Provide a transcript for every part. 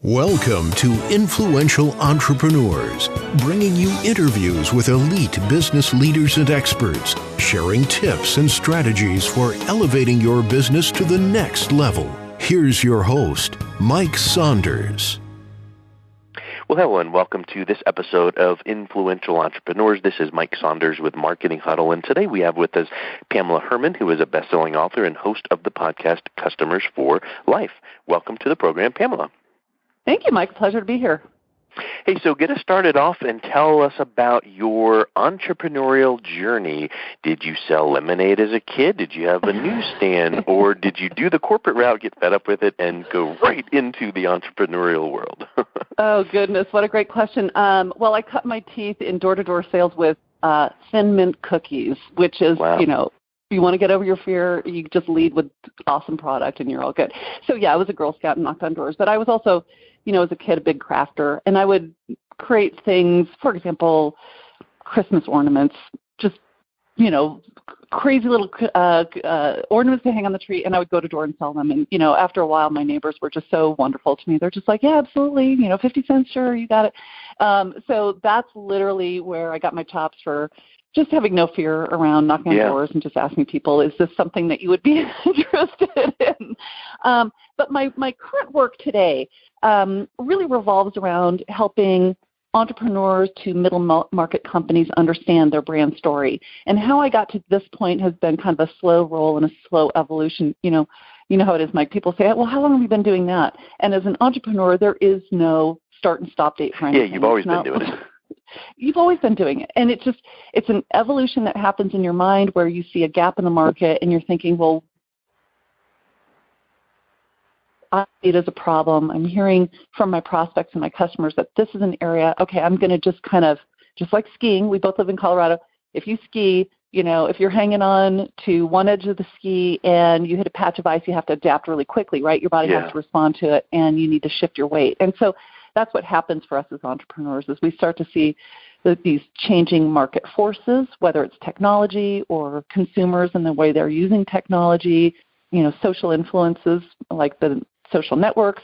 Welcome to Influential Entrepreneurs, bringing you interviews with elite business leaders and experts, sharing tips and strategies for elevating your business to the next level. Here's your host, Mike Saunders. Well, hello, and welcome to this episode of Influential Entrepreneurs. This is Mike Saunders with Marketing Huddle, and today we have with us Pamela Herrmann, who is a best-selling author and host of the podcast Customers for Life. Welcome to the program, Pamela. Thank you, Mike. Pleasure to be here. Hey, so get us started off and tell us about your entrepreneurial journey. Did you sell lemonade as a kid? Did you have a newsstand? Or did you do the corporate route, get fed up with it, and go right into the entrepreneurial world? Oh, goodness. What a great question. Well, I cut my teeth in door-to-door sales with Thin Mint cookies, which is, Wow. if you want to get over your fear, you just lead with awesome product and you're all good. So, yeah, I was a Girl Scout and knocked on doors. But I was also, as a kid, a big crafter. And I would create things, for example, Christmas ornaments, just, crazy little ornaments to hang on the tree. And I would go to door and sell them. And, after a while, my neighbors were just so wonderful to me. They're just like, yeah, absolutely. 50 cents, sure, you got it. So that's literally where I got my chops for just having no fear around knocking on doors and just asking people, is this something that you would be interested in? But my current work today really revolves around helping entrepreneurs to middle market companies understand their brand story. And how I got to this point has been kind of a slow roll and a slow evolution. You know how it is, Mike. People say, well, how long have you been doing that? And as an entrepreneur, there is no start and stop date for anything. Yeah, you've always been doing it. You've always been doing it. And it's an evolution that happens in your mind where you see a gap in the market and you're thinking, well, I see it as a problem. I'm hearing from my prospects and my customers that this is an area, okay, I'm going to just like skiing. We both live in Colorado. If you ski, if you're hanging on to one edge of the ski and you hit a patch of ice, you have to adapt really quickly, right? Your body has to respond to it and you need to shift your weight. And so that's what happens for us as entrepreneurs is we start to see these changing market forces, whether it's technology or consumers and the way they're using technology, social influences like the social networks,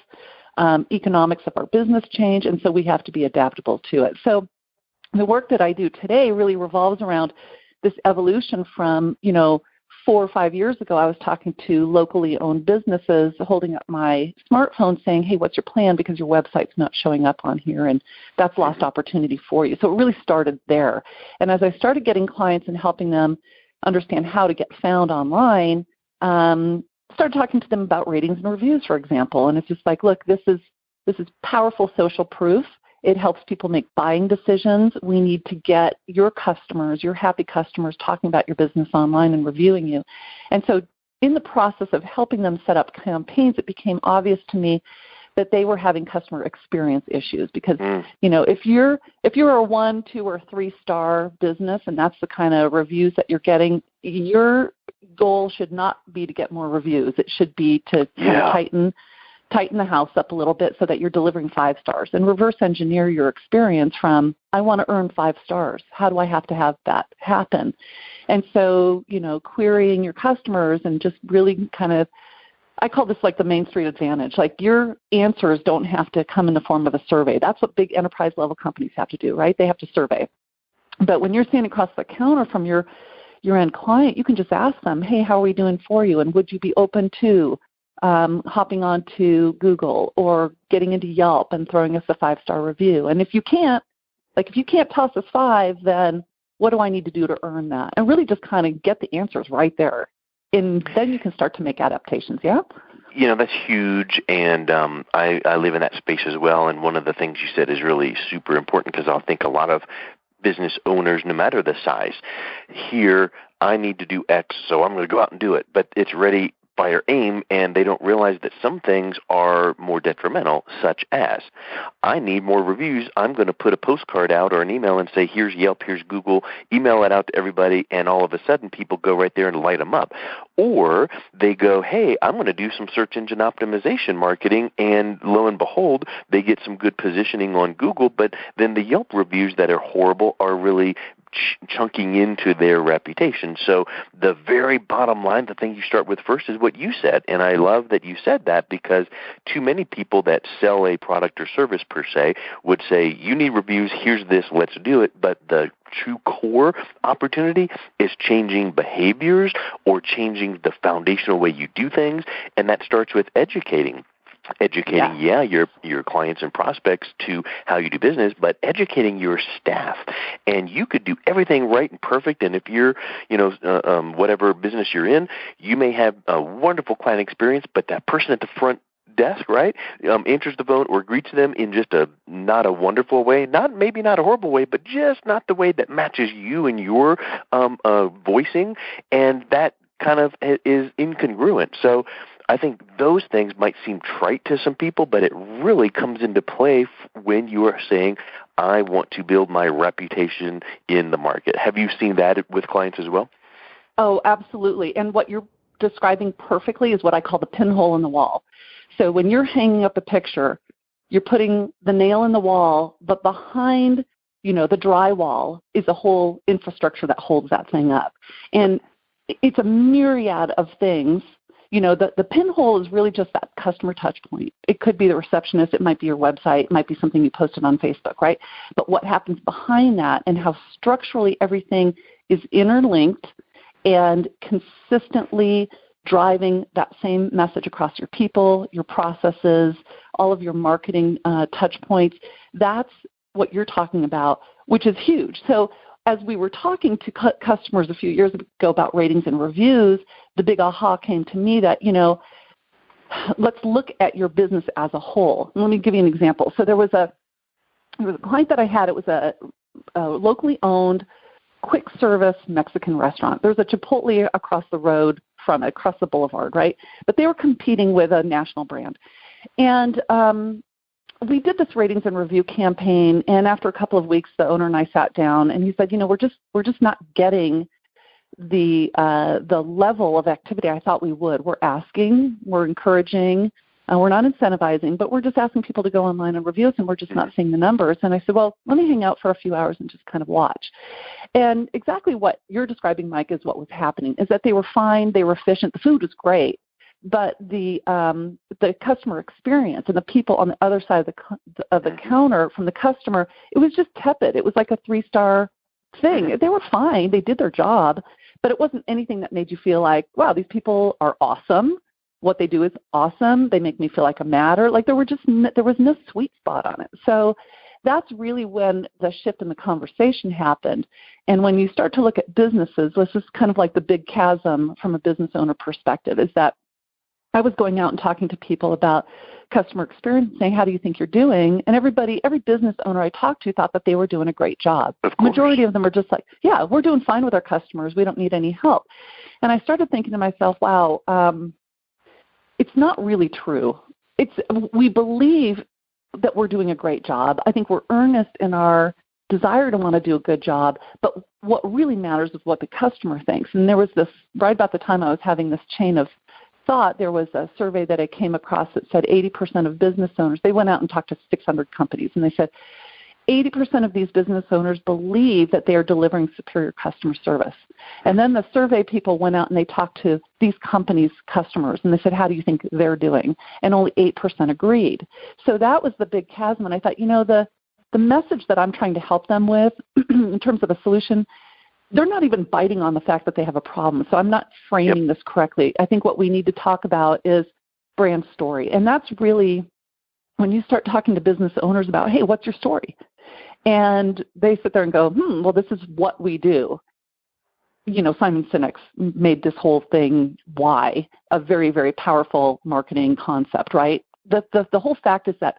economics of our business change, and so we have to be adaptable to it. So the work that I do today really revolves around this evolution from, 4 or 5 years ago, I was talking to locally owned businesses, holding up my smartphone saying, hey, what's your plan? Because your website's not showing up on here, and that's lost opportunity for you. So it really started there. And as I started getting clients and helping them understand how to get found online, started talking to them about ratings and reviews, for example. And it's just like, look, this is powerful social proof. It helps people make buying decisions. We need to get your customers, your happy customers, talking about your business online and reviewing you. And so in the process of helping them set up campaigns, it became obvious to me that they were having customer experience issues because, if you're a 1, 2, or 3-star business and that's the kind of reviews that you're getting, your goal should not be to get more reviews. It should be to kind of tighten the house up a little bit so that you're delivering 5 stars and reverse engineer your experience from, I want to earn 5 stars. How do I have to have that happen? And so, querying your customers and just really kind of, I call this like the Main Street advantage. Like your answers don't have to come in the form of a survey. That's what big enterprise level companies have to do, right? They have to survey. But when you're standing across the counter from your end client, you can just ask them, hey, how are we doing for you? And would you be open to hopping on to Google or getting into Yelp and throwing us a 5-star review? And if you can't toss us 5, then what do I need to do to earn that? And really just kind of get the answers right there. And then you can start to make adaptations, yeah? That's huge, and I live in that space as well, and one of the things you said is really super important because I think a lot of business owners, no matter the size, hear, I need to do X, so I'm going to go out and do it, but it's ready fire aim, and they don't realize that some things are more detrimental, such as, I need more reviews. I'm going to put a postcard out or an email and say, here's Yelp, here's Google, email it out to everybody, and all of a sudden people go right there and light them up. Or they go, hey, I'm going to do some search engine optimization marketing, and lo and behold, they get some good positioning on Google, but then the Yelp reviews that are horrible are really chunking into their reputation. So the very bottom line, the thing you start with first is what you said. And I love that you said that, because too many people that sell a product or service per se would say, you need reviews, here's this, let's do it. But the true core opportunity is changing behaviors or changing the foundational way you do things. And that starts with educating your clients and prospects to how you do business, but educating your staff. And you could do everything right and perfect. And if you're, whatever business you're in, you may have a wonderful client experience, but that person at the front desk, right, answers the phone or greets them in just not a wonderful way, maybe not a horrible way, but just not the way that matches you and your voicing, and that kind of is incongruent. So I think those things might seem trite to some people, but it really comes into play when you are saying, I want to build my reputation in the market. Have you seen that with clients as well? Oh, absolutely. And what you're describing perfectly is what I call the pinhole in the wall. So when you're hanging up a picture, you're putting the nail in the wall, but behind, the drywall is a whole infrastructure that holds that thing up. And it's a myriad of things. The pinhole is really just that customer touch point. It could be the receptionist. It might be your website. It might be something you posted on Facebook, right? But what happens behind that and how structurally everything is interlinked and consistently driving that same message across your people, your processes, all of your marketing touch points, that's what you're talking about, which is huge. So as we were talking to customers a few years ago about ratings and reviews, the big aha came to me that, let's look at your business as a whole. And let me give you an example. So there was a client that I had. It was a locally owned quick service Mexican restaurant. There's a Chipotle across the road from it, across the boulevard, right? But they were competing with a national brand. And we did this ratings and review campaign, and after a couple of weeks, the owner and I sat down, and he said, we're just not getting the level of activity I thought we would. We're asking, we're encouraging, we're not incentivizing, but we're just asking people to go online and review us, and we're just not seeing the numbers. And I said, well, let me hang out for a few hours and just kind of watch. And exactly what you're describing, Mike, is what was happening, is that they were fine, they were efficient, the food was great, but the customer experience and the people on the other side of the counter from the customer, it was just tepid. It was like a 3-star thing. They were fine. They did their job, but it wasn't anything that made you feel like, wow, these people are awesome. What they do is awesome. They make me feel like I matter. Like there was no sweet spot on it. So that's really when the shift in the conversation happened. And when you start to look at businesses, this is kind of like the big chasm from a business owner perspective, is that I was going out and talking to people about customer experience, saying, how do you think you're doing? And every business owner I talked to thought that they were doing a great job. The majority of them are just like, yeah, we're doing fine with our customers. We don't need any help. And I started thinking to myself, wow, it's not really true. We believe that we're doing a great job. I think we're earnest in our desire to want to do a good job, but what really matters is what the customer thinks. And there was this, right about the time I was having this chain of thought, there was a survey that I came across that said 80% of business owners, they went out and talked to 600 companies, and they said 80% of these business owners believe that they are delivering superior customer service. And then the survey people went out and they talked to these companies' customers, and they said, how do you think they're doing? And only 8% agreed. So that was the big chasm, and I thought, the message that I'm trying to help them with in terms of a solution, they're not even biting on the fact that they have a problem. So I'm not framing this correctly. I think what we need to talk about is brand story. And that's really when you start talking to business owners about, hey, what's your story? And they sit there and go, well, this is what we do. Simon Sinek's made this whole thing, why, a very, very powerful marketing concept, right? The whole fact is that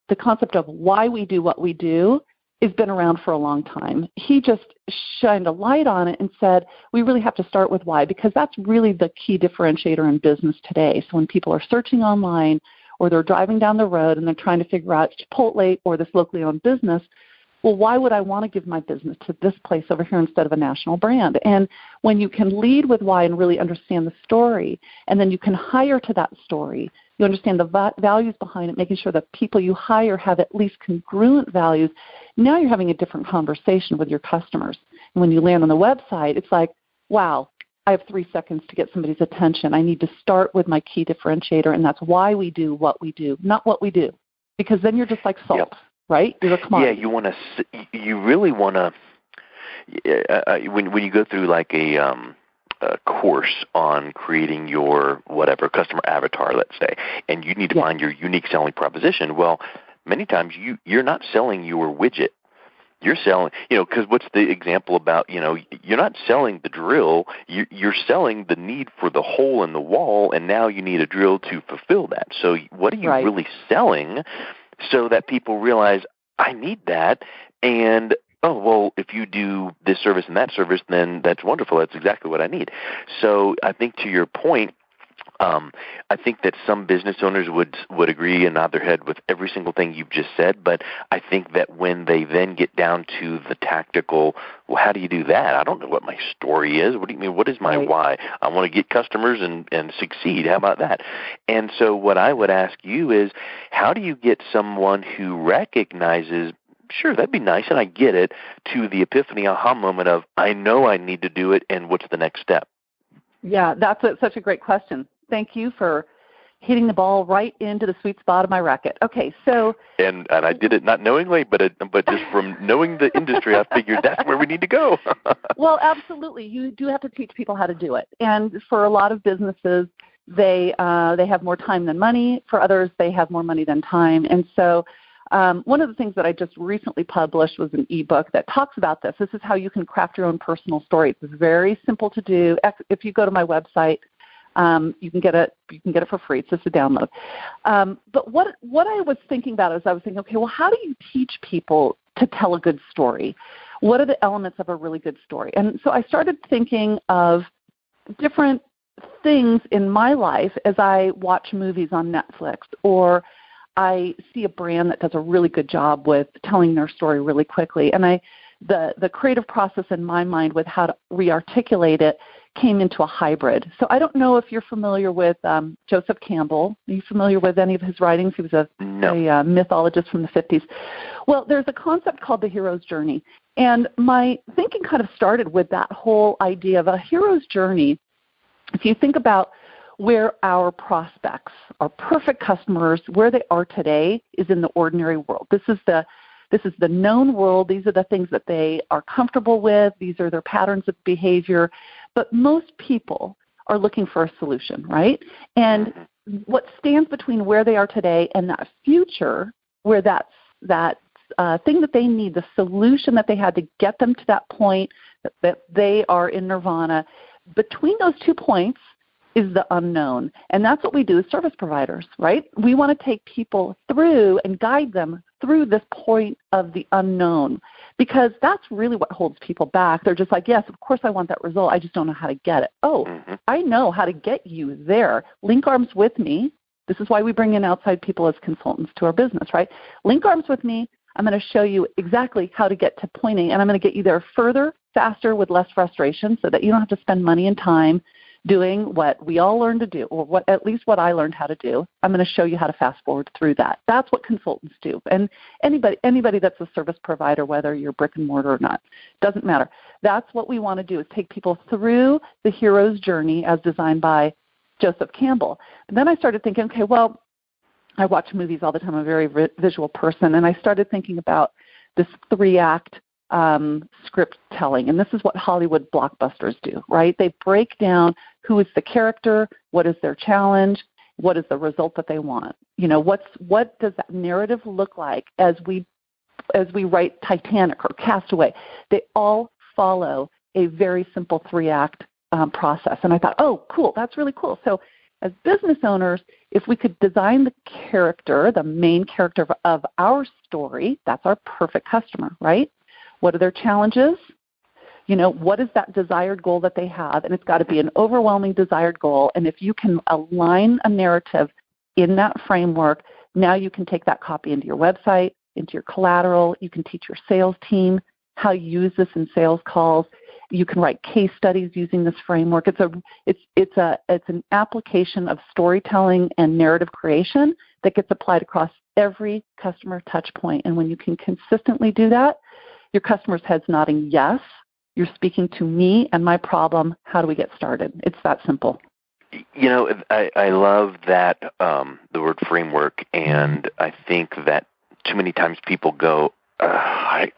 the concept of why we do what we do has been around for a long time. He just shined a light on it and said, we really have to start with why, because that's really the key differentiator in business today. So when people are searching online or they're driving down the road and they're trying to figure out Chipotle or this locally owned business, well, why would I want to give my business to this place over here instead of a national brand? And when you can lead with why and really understand the story, and then you can hire to that story, you understand the values behind it, making sure that people you hire have at least congruent values, now you're having a different conversation with your customers. And when you land on the website, it's like, wow, I have 3 seconds to get somebody's attention. I need to start with my key differentiator, and that's why we do what we do, not what we do. Because then you're just like salt, right? You're a commodity. Yeah, you really want to, when you go through like a course on creating your whatever customer avatar, let's say, and you need to find your unique selling proposition. Well, many times you're not selling your widget. You're selling, because what's the example about, you're not selling the drill. You're selling the need for the hole in the wall, and now you need a drill to fulfill that. So what are you really selling so that people realize, I need that, and oh, well, if you do this service and that service, then that's wonderful. That's exactly what I need. So I think to your point, I think that some business owners would agree and nod their head with every single thing you've just said, but I think that when they then get down to the tactical, well, how do you do that? I don't know what my story is. What do you mean? What is my why? I want to get customers and succeed. How about that? And so what I would ask you is, how do you get someone who recognizes, sure, that'd be nice, and I get it, to the epiphany aha moment of, I know I need to do it, and what's the next step? Yeah, that's such a great question. Thank you for hitting the ball right into the sweet spot of my racket. Okay, so and I did it not knowingly, but just from knowing the industry, I figured that's where we need to go. Well, absolutely, you do have to teach people how to do it, and for a lot of businesses, they have more time than money. For others, they have more money than time, and so one of the things that I just recently published was an ebook that talks about this. This is how you can craft your own personal story. It's very simple to do. If you go to my website, you can get it. You can get it for free. It's just a download. But what I was thinking about is I was thinking, okay, well, how do you teach people to tell a good story? What are the elements of a really good story? And so I started thinking of different things in my life as I watch movies on Netflix, or I see a brand that does a really good job with telling their story really quickly. And the creative process in my mind with how to re-articulate it came into a hybrid. So I don't know if you're familiar with Joseph Campbell. Are you familiar with any of his writings? He was a mythologist from the 50s. Well, there's a concept called the hero's journey. And my thinking kind of started with that whole idea of a hero's journey. If you think about where our prospects, our perfect customers, where they are today is in the ordinary world. This is the known world. These are the things that they are comfortable with. These are their patterns of behavior. But most people are looking for a solution, right? And what stands between where they are today and that future, where that thing that they need, the solution that they had to get them to that point that they are in nirvana, between those 2 points is the unknown. And that's what we do as service providers, right? We want to take people through and guide them through this point of the unknown, because that's really what holds people back. They're just like, yes, of course I want that result. I just don't know how to get it. Oh, I know how to get you there. Link arms with me. This is why we bring in outside people as consultants to our business, right? Link arms with me. I'm going to show you exactly how to get to point A, and I'm going to get you there further, faster, with less frustration, so that you don't have to spend money and time doing what we all learn to do, or at least what I learned how to do. I'm going to show you how to fast forward through that. That's what consultants do. And anybody that's a service provider, whether you're brick and mortar or not, doesn't matter. That's what we want to do, is take people through the hero's journey as designed by Joseph Campbell. And then I started thinking, okay, well, I watch movies all the time. I'm a very visual person. And I started thinking about this 3-act script telling. And this is what Hollywood blockbusters do, right? They break down who is the character, what is their challenge, what is the result that they want. What does that narrative look like as we write Titanic or Castaway? They all follow a very simple 3-act process. And I thought, oh, cool, that's really cool. So as business owners, if we could design the character, the main character of our story, that's our perfect customer, right? What are their challenges? What is that desired goal that they have? And it's got to be an overwhelming desired goal. And if you can align a narrative in that framework, now you can take that copy into your website, into your collateral. You can teach your sales team how to use this in sales calls. You can write case studies using this framework. It's an application of storytelling and narrative creation that gets applied across every customer touch point. And when you can consistently do that, your customer's head's nodding yes, You're speaking to me and my problem. How do we get started? It's that simple. You know, I love that, the word framework, and I think that too many times people go, I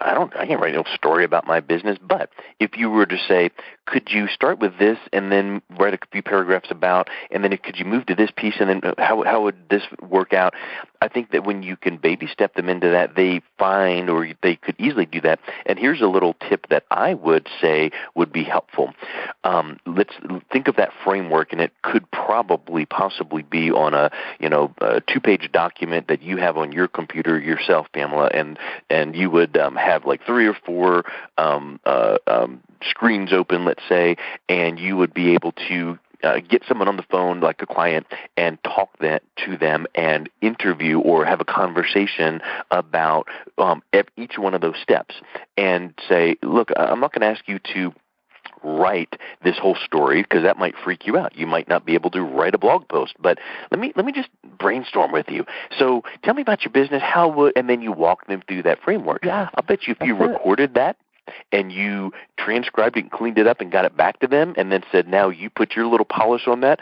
can't write no story about my business. But if you were to say, could you start with this and then write a few paragraphs about, and then could you move to this piece, and then how would this work out? I think that when you can baby step them into that, they find, or they could easily do that. And here's a little tip that I would say would be helpful. Let's think of that framework, and it could possibly be on a 2-page document that you have on your computer yourself, Pamela, and you would have like 3 or 4 screens open, let's say, and you would be able to get someone on the phone, like a client, and talk to them and interview or have a conversation about each one of those steps, and say, look, I'm not going to ask you to write this whole story because that might freak you out. You might not be able to write a blog post, but let me just brainstorm with you. So tell me about your business. And then you walk them through that framework. Yeah, I'll bet you if you recorded that and you transcribed it and cleaned it up and got it back to them and then said, now you put your little polish on that,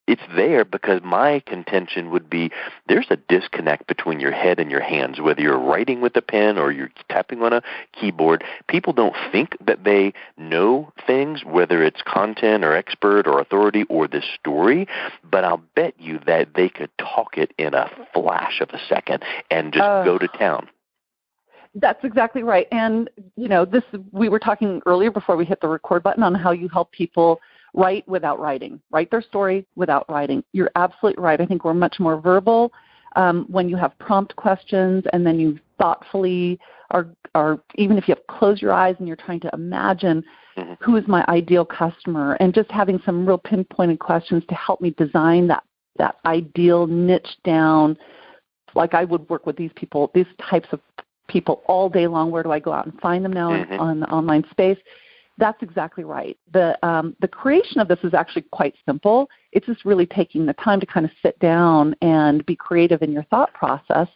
it's there, because my contention would be there's a disconnect between your head and your hands, whether you're writing with a pen or you're tapping on a keyboard. People don't think that they know things, whether it's content or expert or authority or this story, but I'll bet you that they could talk it in a flash of a second and just go to town. That's exactly right. And, we were talking earlier before we hit the record button on how you help people write without writing, write their story without writing. You're absolutely right. I think we're much more verbal when you have prompt questions, and then you thoughtfully are even if you have closed your eyes and you're trying to imagine who is my ideal customer, and just having some real pinpointed questions to help me design that ideal niche down. Like I would work with these types of people all day long. Where do I go out and find them now on the online space? That's exactly right. The creation of this is actually quite simple. It's just really taking the time to kind of sit down and be creative in your thought process.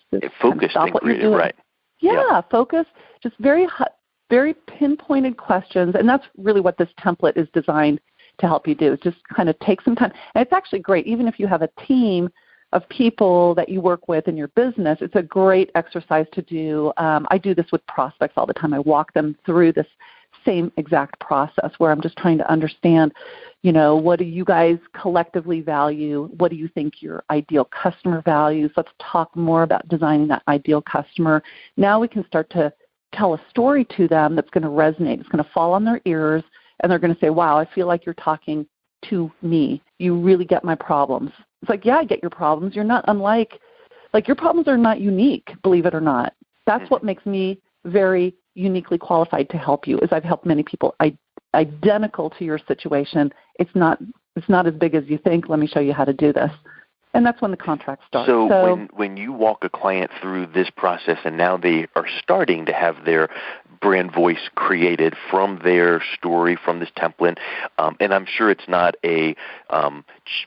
Focused and creative, right? Yeah, focus. Just very pinpointed questions, and that's really what this template is designed to help you do. Just kind of take some time. And it's actually great, even if you have a team of people that you work with in your business, it's a great exercise to do. I do this with prospects all the time. I walk them through this same exact process where I'm just trying to understand, what do you guys collectively value? What do you think your ideal customer values? Let's talk more about designing that ideal customer. Now we can start to tell a story to them that's going to resonate. It's going to fall on their ears, and they're going to say, wow, I feel like you're talking to me. You really get my problems. It's like, yeah, I get your problems. You're not unlike, your problems are not unique, believe it or not. That's what makes me very uniquely qualified to help you, is I've helped many people identical to your situation. It's not as big as you think. Let me show you how to do this. And that's when the contract starts. So when you walk a client through this process, and now they are starting to have their brand voice created from their story, from this template, and I'm sure it's not a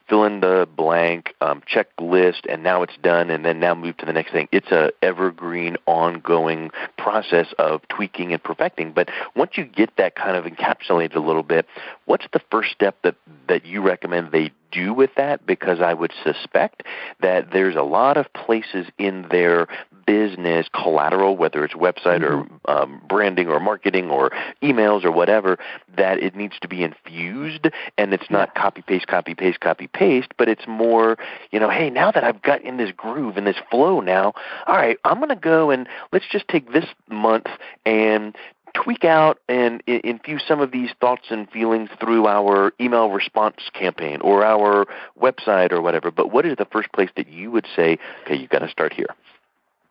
fill in the blank checklist and now it's done and then now move to the next thing. It's a evergreen, ongoing process of tweaking and perfecting. But once you get that kind of encapsulated a little bit, what's the first step that you recommend they do with that? Because I would suspect that there's a lot of places in their business collateral, whether it's website or branding or marketing or emails or whatever, that it needs to be infused, and it's not copy, paste, but it's more, hey, now that I've got in this groove and this flow now, all right, I'm going to go and let's just take this month and tweak out and infuse some of these thoughts and feelings through our email response campaign or our website or whatever. But what is the first place that you would say, okay, you've got to start here?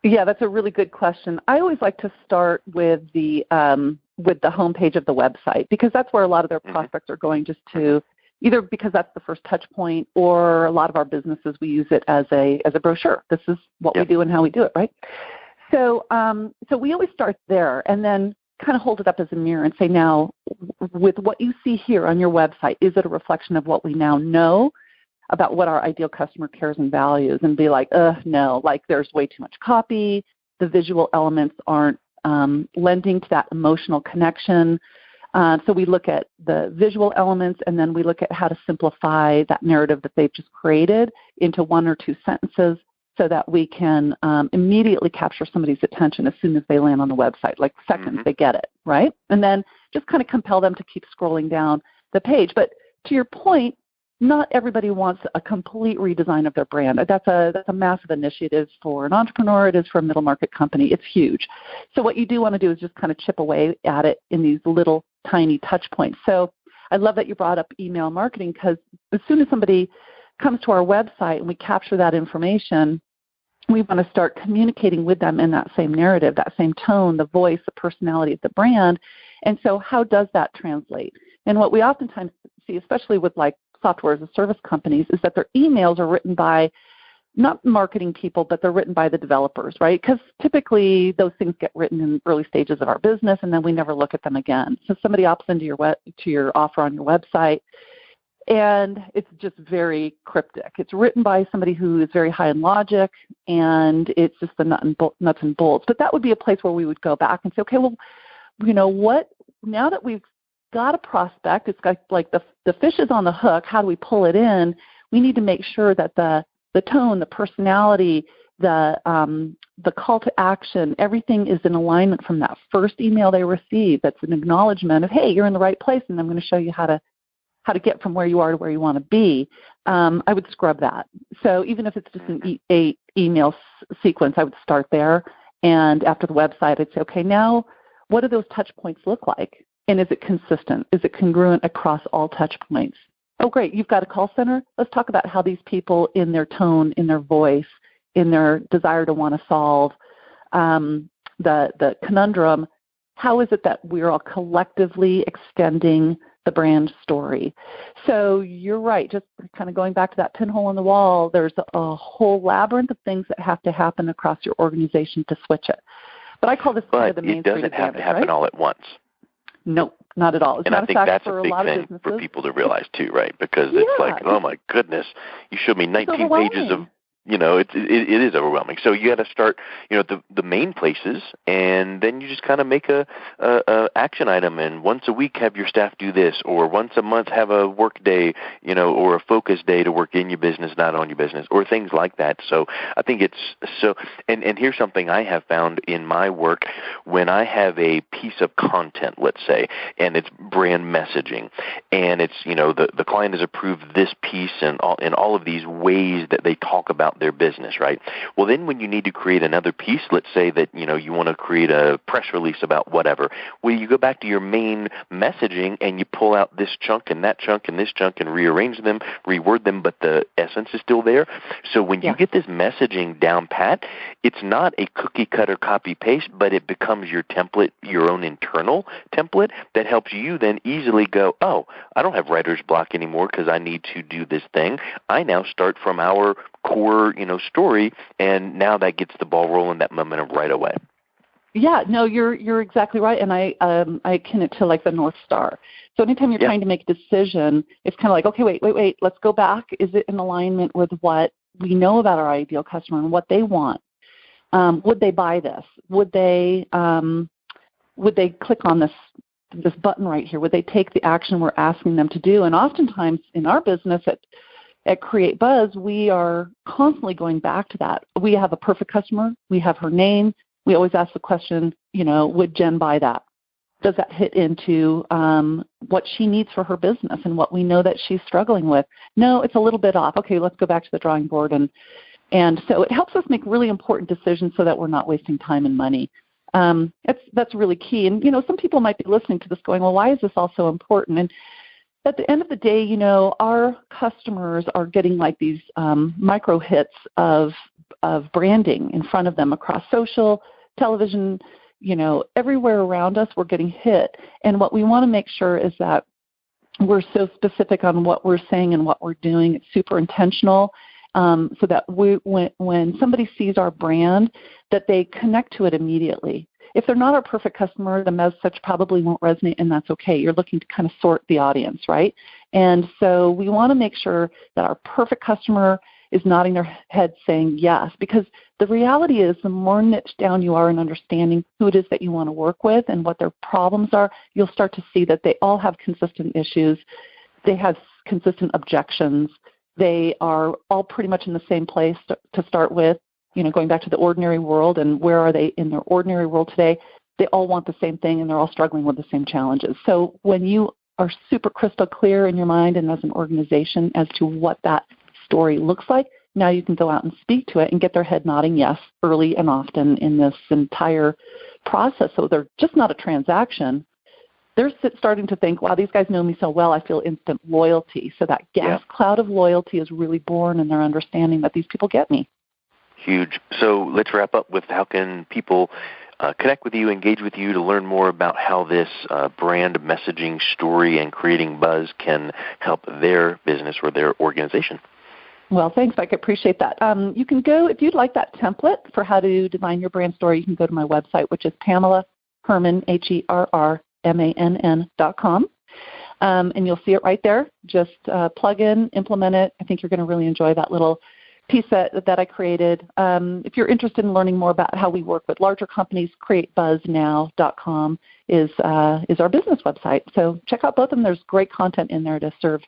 Yeah, that's a really good question. I always like to start with the homepage of the website, because that's where a lot of their prospects are going, just to either because that's the first touch point, or a lot of our businesses, we use it as a brochure. This is what we do and how we do it, right? So we always start there, and then kind of hold it up as a mirror and say, now, with what you see here on your website, is it a reflection of what we now know about what our ideal customer cares and values? And be like, no, there's way too much copy. The visual elements aren't lending to that emotional connection. So we look at the visual elements, and then we look at how to simplify that narrative that they've just created into 1 or 2 sentences so that we can immediately capture somebody's attention as soon as they land on the website, like seconds, they get it, right? And then just kind of compel them to keep scrolling down the page. But to your point, not everybody wants a complete redesign of their brand. That's a massive initiative for an entrepreneur. It is for a middle market company. It's huge. So what you do want to do is just kind of chip away at it in these little tiny touch points. So I love that you brought up email marketing, because as soon as somebody comes to our website and we capture that information, we want to start communicating with them in that same narrative, that same tone, the voice, the personality of the brand. And so how does that translate? And what we oftentimes see, especially with like software as a service companies, is that their emails are written by not marketing people, but they're written by the developers, right? Because typically those things get written in early stages of our business, and then we never look at them again. So somebody opts into your offer on your website, and it's just very cryptic. It's written by somebody who is very high in logic, and it's just the nuts and bolts. But that would be a place where we would go back and say, okay, well, you know what? Now that we've got a prospect, it's like the fish is on the hook. How do we pull it in? We need to make sure that the tone, the personality, the call to action, everything is in alignment from that first email they receive. That's an acknowledgement of, hey, you're in the right place, and I'm going to show you how to get from where you are to where you want to be. I would scrub that. So even if it's just an email sequence, I would start there. And after the website, I'd say, okay, now what do those touch points look like? And is it consistent? Is it congruent across all touch points? Oh, great. You've got a call center. Let's talk about how these people, in their tone, in their voice, in their desire to want to solve the conundrum, how is it that we're all collectively extending the brand story? So you're right. Just kind of going back to that pinhole in the wall, there's a whole labyrinth of things that have to happen across your organization to switch it. But I call this kind of the main street advantage, right? But it doesn't have to happen all at once. Nope, not at all. And I think that's a big thing for people to realize too, right? Because it's like, oh my goodness, you showed me 19 pages of, it is overwhelming. So you got to start, the main places, and then you just kind of make a action item, and once a week have your staff do this, or once a month have a work day, or a focus day to work in your business, not on your business, or things like that. So I think it's so, and here's something I have found in my work: when I have a piece of content, let's say, and it's brand messaging, and it's, the client has approved this piece and all of these ways that they talk about their business, right? Well, then when you need to create another piece, let's say that, you want to create a press release about whatever, well, you go back to your main messaging and you pull out this chunk and that chunk and this chunk and rearrange them, reword them, but the essence is still there. So when you get this messaging down pat, it's not a cookie cutter copy paste, but it becomes your template, your own internal template that helps you then easily go, oh, I don't have writer's block anymore because I need to do this thing. I now start from our core, story, and now that gets the ball rolling, that momentum right away. Yeah, no, you're exactly right, and I akin it to like the North Star. So anytime you're trying to make a decision, it's kind of like, okay, wait, let's go back. Is it in alignment with what we know about our ideal customer and what they want? Would they buy this? Would they click on this button right here? Would they take the action we're asking them to do? And oftentimes in our business at Create Buzz, we are constantly going back to that. We have a perfect customer. We have her name. We always ask the question, would Jen buy that? Does that hit into what she needs for her business and what we know that she's struggling with? No, it's a little bit off. Okay, let's go back to the drawing board. And so it helps us make really important decisions so that we're not wasting time and money. That's really key. And, some people might be listening to this going, well, why is this all so important? And at the end of the day, our customers are getting like these micro hits of branding in front of them across social, television, everywhere around us, we're getting hit. And what we want to make sure is that we're so specific on what we're saying and what we're doing. It's super intentional, so that when somebody sees our brand, that they connect to it immediately. If they're not our perfect customer, the message probably won't resonate, and that's okay. You're looking to kind of sort the audience, right? And so we want to make sure that our perfect customer is nodding their head saying yes, because the reality is the more niche down you are in understanding who it is that you want to work with and what their problems are, you'll start to see that they all have consistent issues. They have consistent objections. They are all pretty much in the same place to start with, going back to the ordinary world and where are they in their ordinary world today. They all want the same thing and they're all struggling with the same challenges. So when you are super crystal clear in your mind and as an organization as to what that story looks like, now you can go out and speak to it and get their head nodding yes early and often in this entire process. So they're just not a transaction. They're starting to think, wow, these guys know me so well, I feel instant loyalty. So that gas cloud of loyalty is really born in their understanding that these people get me. Huge. So let's wrap up with how can people connect with you, engage with you to learn more about how this brand messaging story and creating buzz can help their business or their organization. Well, thanks, Mike. I appreciate that. You can go, if you'd like that template for how to define your brand story, you can go to my website, which is Pamela Herrmann, HERRMANN.com. And you'll see it right there. Just plug in, implement it. I think you're going to really enjoy that little piece that I created. If you're interested in learning more about how we work with larger companies, createbuzznow.com is our business website. So check out both of them. There's great content in there to serve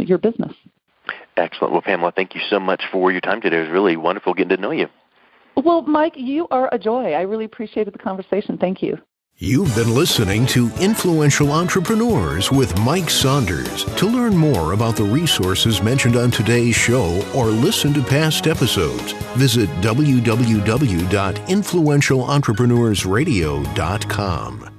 your business. Excellent. Well, Pamela, thank you so much for your time today. It was really wonderful getting to know you. Well, Mike, you are a joy. I really appreciated the conversation. Thank you. You've been listening to Influential Entrepreneurs with Mike Saunders. To learn more about the resources mentioned on today's show or listen to past episodes, visit www.influentialentrepreneursradio.com.